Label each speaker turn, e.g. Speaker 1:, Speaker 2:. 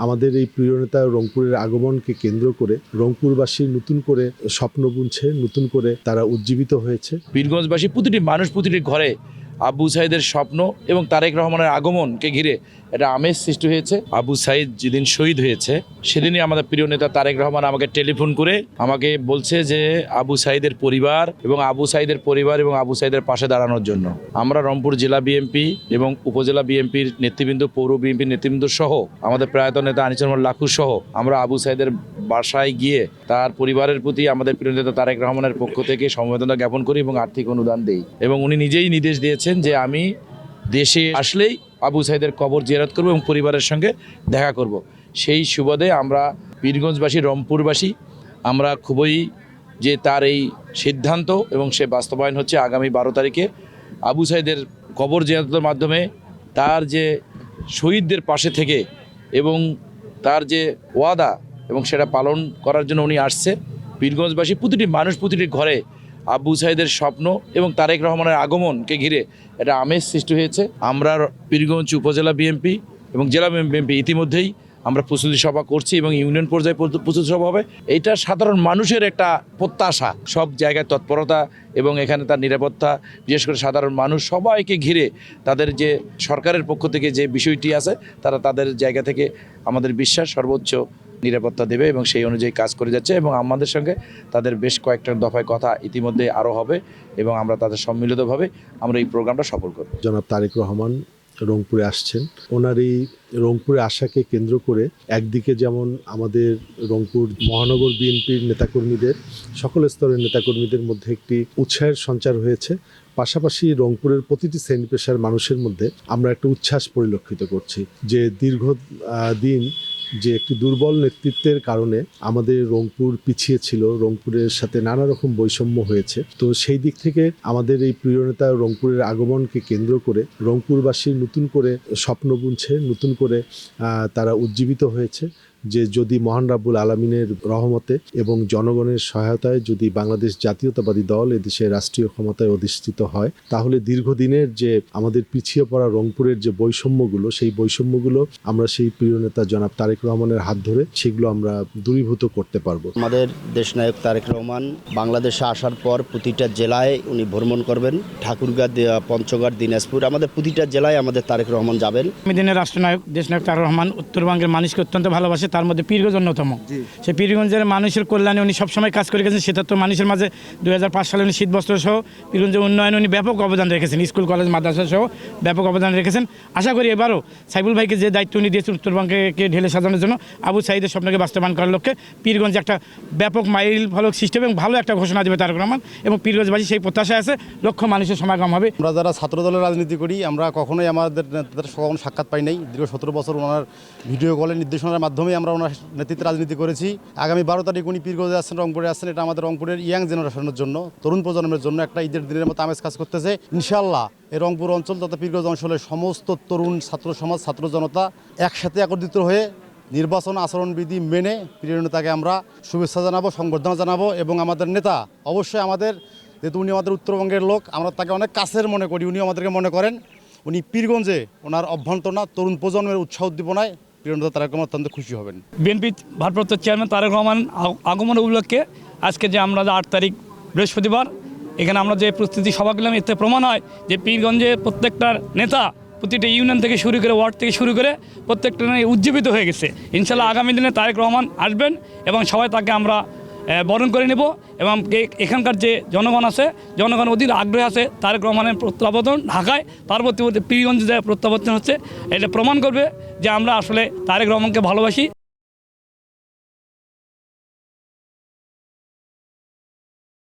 Speaker 1: আমাদের এই প্রিয় নেতা রংপুরের আগমনকে কেন্দ্র করে রংপুরবাসী নতুন করে স্বপ্ন বুনছে, নতুন করে তারা উজ্জীবিত হয়েছে।
Speaker 2: পীরগঞ্জবাসী প্রতিটি মানুষ প্রতিটি ঘরে আবু সাইদের স্বপ্ন এবং তারেক রহমানের আগমনকে ঘিরে একটা আমেজ সৃষ্টি হয়েছে। আবু সাইদ যেদিন শহীদ হয়েছে সেদিনই আমাদের প্রিয় নেতা তারেক রহমান আমাকে টেলিফোন করে আমাকে বলছে যে আবু সাইদের পরিবার এবং আবু সাইদের পাশে দাঁড়ানোর জন্য আমরা রংপুর জেলা বিএনপি এবং উপজেলা বিএনপির নেতৃবৃন্দ, পৌর বিএনপির নেতৃবৃন্দ সহ আমাদের প্রয়াত নেতা আনিসুর রহমান লাখু সহ আমরা আবু সাইদের বাসায় গিয়ে তার পরিবারের প্রতি আমাদের প্রিয় নেতা তারেক রহমানের পক্ষ থেকে সমবেদনা জ্ঞাপন করি এবং আর্থিক অনুদান দেই। এবং উনি নিজেই নির্দেশ দিয়েছেন যে আমি দেশে আসলেই আবু সাইদের কবর জিয়ারত করব এবং পরিবারের সঙ্গে দেখা করব। সেই সুবাদে আমরা পীরগঞ্জবাসী, রংপুরবাসী আমরা খুবই যে তার এই সিদ্ধান্ত এবং সে বাস্তবায়ন হচ্ছে আগামী 12 তারিখে আবু সাইদের কবর জিয়ারতের মাধ্যমে তার যে শহীদদের পাশে থেকে এবং তার যে ওয়াদা এবং সেটা পালন করার জন্য উনি আসছে। পীরগঞ্জবাসী প্রতিটি মানুষ প্রতিটি ঘরে আবু সাইদের স্বপ্ন এবং তারেক রহমানের আগমনকে ঘিরে একটা আমেজ সৃষ্টি হয়েছে। আমরা পীরগঞ্জ উপজেলা বিএনপি এবং জেলা বিএনপি ইতিমধ্যেই আমরা প্রস্তুতি সভা করছি এবং ইউনিয়ন পর্যায়ে প্রস্তুতি সভা হবে। এইটা সাধারণ মানুষের একটা প্রত্যাশা, সব জায়গায় তৎপরতা এবং এখানে তার নিরাপত্তা, বিশেষ করে সাধারণ মানুষ সবাইকে ঘিরে তাদের যে সরকারের পক্ষ থেকে যে বিষয়টি আছে তারা তাদের জায়গা থেকে আমাদের বিশ্বাস সর্বোচ্চ নিরাপত্তা দেবে এবং সেই অনুযায়ী কাজ করে যাচ্ছে। এবং আমাদের সঙ্গে তাদের বেশ কয়েকটা দফায় কথা ইতিমধ্যে আরও হবে এবং আমরা তাদের সম্মিলিতভাবে আমরা এই প্রোগ্রামটা সফল করব।
Speaker 1: জনাব তারেক রহমান রংপুরে আসছেন। ওনার এই রংপুরে আসাকে কেন্দ্র করে একদিকে যেমন আমাদের রংপুর মহানগর বিএনপির নেতাকর্মীদের, সকল স্তরের নেতাকর্মীদের মধ্যে একটি উৎসাহের সঞ্চার হয়েছে, পাশাপাশি রংপুরের প্রতিটি শ্রেণী পেশার মানুষের মধ্যে আমরা একটা উচ্ছ্বাস পরিলক্ষিত করছি যে দীর্ঘদিন যে একটি দুর্বল নেতৃত্বের কারণে আমাদের রংপুর পিছিয়ে ছিল, রংপুরের সাথে নানা রকম বৈষম্য হয়েছে। তো সেই দিক থেকে আমাদের এই প্রিয় নেতা রংপুরের আগমনকে কেন্দ্র করে রংপুরবাসী নতুন করে স্বপ্ন বুনছে, নতুন করে তারা উজ্জীবিত হয়েছে যে যদি মহান রাব্বুল আলামিনের রহমতে এবং জনগণের সহায়তায় যদি বাংলাদেশ জাতীয়তাবাদী দল এদেশের রাষ্ট্রীয় ক্ষমতায় অধিষ্ঠিত হয় তাহলে দীর্ঘদিনের যে আমাদের পিছিয়ে পড়া রংপুরের যে বৈষম্যগুলো, সেই বৈষম্যগুলো আমরা সেই প্রিয় নেতা জনাব তারেক রহমানের হাত ধরে সেগুলো আমরা দূরীভূত করতে পারবো।
Speaker 3: আমাদের দেশনায়ক তারেক রহমান বাংলাদেশে আসার পর প্রতিটা জেলায় উনি ভ্রমণ করবেন। ঠাকুরগাঁ, পঞ্চগড়, দিনাজপুর, আমাদের প্রতিটা জেলায় আমাদের তারেক রহমান যাবেন।
Speaker 4: দিনের রাষ্ট্রনায়ক দেশনায়ক তারেক রহমান উত্তরবঙ্গের মানুষকে অত্যন্ত ভালোবাসে, তার মধ্যে পীরগঞ্জ অন্যতম। সেই পীরগঞ্জের মানুষের কল্যাণে উনি সবসময় কাজ করে গেছেন। সেটা তো মানুষের মাঝে 2005 সালে উনি শীতবস্ত্র সহ পীরগঞ্জের উন্নয়নে উনি ব্যাপক অবদান রেখেছেন, স্কুল কলেজ মাদ্রাসা সহ ব্যাপক অবদান রেখেছেন। আশা করি এবারও সাইবুল ভাইকে যে দায়িত্ব উনি দিয়েছেন উত্তরবঙ্গকে ঢেলে সাজানোর জন্য, আবু সাইদের স্বপ্নকে বাস্তবায়ন করার লক্ষ্যে পীরগঞ্জে একটা ব্যাপক মাইল ফলক সিস্টেম এবং ভালো একটা ঘোষণা দেবে তারেক রহমান এবং পীরগঞ্জবাসী সেই প্রত্যাশায় আছে লক্ষ মানুষের সমাগম হবে।
Speaker 5: আমরা যারা ছাত্র দলের রাজনীতি করি আমরা কখনোই আমাদের নেতাদের কখনো সাক্ষাৎ পাই নাই। দীর্ঘ 17 বছর ওনার ভিডিও কলের নির্দেশনার মাধ্যমে আমরা ওনার নেতৃত্বে রাজনীতি করেছি। আগামী 12 তারিখ উনি পীরগঞ্জে আসছেন, রংপুরে আসছেন। এটা আমাদের রংপুরের ইয়াং জেনারেশনের জন্য, তরুণ প্রজন্মের জন্য একটা ঈদের দিনের মতো আমেজ কাজ করতেছে। ইনশাআল্লাহ এই রংপুর অঞ্চল তথা পীরগঞ্জ অঞ্চলের সমস্ত তরুণ ছাত্র সমাজ, ছাত্র জনতা একসাথে একত্রিত হয়ে নির্বাচন আচরণবিধি মেনে প্রিয় নেতাকে আমরা শুভেচ্ছা জানাবো, সংবর্ধনা জানাবো। এবং আমাদের নেতা অবশ্যই আমাদের, যেহেতু উনি আমাদের উত্তরবঙ্গের লোক, আমরা তাকে অনেক কাছের মনে করি, উনি আমাদেরকে মনে করেন। উনি পীরগঞ্জে ওনার অভ্যন্তরণা তরুণ প্রজন্মের উৎসাহ উদ্দীপনায় প্রিয় নেতা তারেক রহমান অত্যন্ত খুশি হবেন।
Speaker 4: বিএনপি ভারপ্রাপ্ত চেয়ারম্যান তারেক রহমান আগমন উপলক্ষে আজকে যে আমরা 8 তারিখ বৃহস্পতিবার এখানে আমরা যে প্রস্তুতি সভা করলাম, এতে প্রমাণ হয় যে পীরগঞ্জে প্রত্যেকটার নেতা প্রতিটা ইউনিয়ন থেকে শুরু করে ওয়ার্ড থেকে শুরু করে প্রত্যেকটা উজ্জীবিত হয়ে গেছে। ইনশাল্লাহ আগামী দিনে তারেক রহমান আসবেন এবং সবাই তাকে আমরা বরণ করে নেব। এবং এখানকার যে জনগণ আছে, জনগণ অধীর আগ্রহ আছে তারেক রহমানের প্রত্যাবর্তন ঢাকায়, পরবর্তী পীরগঞ্জে যে প্রত্যাবর্তন হচ্ছে এটা প্রমাণ করবে যে আমরা আসলে তারেক রহমানকে ভালোবাসি।